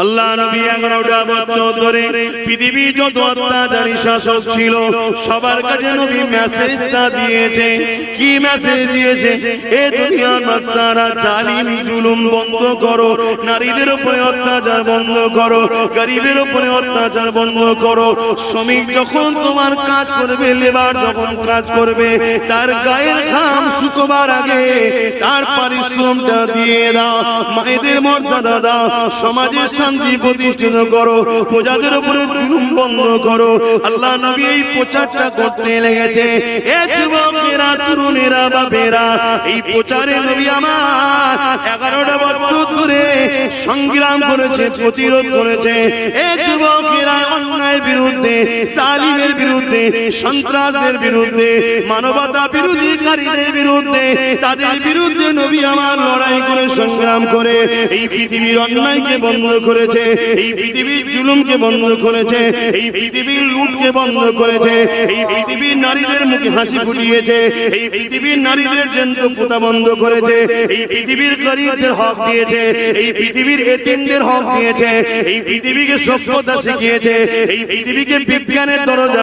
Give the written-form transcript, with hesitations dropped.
আল্লাহ নবী 11টা বছর ধরে পৃথিবী যত অত্যাচারী শাসক ছিল সবার কাছে নবী মেসেজটা দিয়েছে। কি মেসেজ দিয়েছে? এ দুনিয়ার বাচ্চারা জালিম জুলুম বন্ধ করো, নারীদের উপরে অত্যাচার বন্ধ করো, গরিবের উপরে অত্যাচার বন্ধ করো। শ্রমিক যখন তোমার কাজ করবে, লেবার যখন কাজ করবে, তার গায়ের ঘাম শুকোবার আগে তার পারিশ্রমটা দিয়ে দাও, মায়েদের মর্যাদা দাও, সমাজের শান্তি প্রতিষ্ঠিত করো, প্রজাদের উপরে জুলুম বন্ধ করো। আল্লাহ নবী এই প্রচারটা করতে লেগেছে। এ যুবকেরা, তরুণেরা, বাপেরা, এই প্রচারে নবী আমার 11টা বছর ধরে সংগ্রাম করেছে, প্রতিরোধ করেছে। এ যুবকেরা, অন্যায়ের বিরুদ্ধে, জালিমের বিরুদ্ধে, সন্ত্রাসের বিরুদ্ধে, মানবতা বিরোধীকারীদের বিরুদ্ধে, তাদের বিরুদ্ধে নবী আমার লড়াই করে, সংগ্রাম করে এই পৃথিবীর অন্যায়কে বন্ধ করেছে, এই পৃথিবীর জুলুমকে বন্ধ করেছে, এই পৃথিবীর লুটকে বন্ধ করেছে, এই পৃথিবীর নারীদের মুখে হাসি ফুটিয়েছে, এই পৃথিবীর নারীদের জ্যান্ত পোতা বন্ধ করেছে, এই পৃথিবীর গরিবদের হক দিয়েছে, এই পৃথিবীর এতিমদের হক দিয়েছে, এই পৃথিবীকে সভ্যতা শিখিয়েছে, এই পৃথিবীকে বিজ্ঞানের দরজা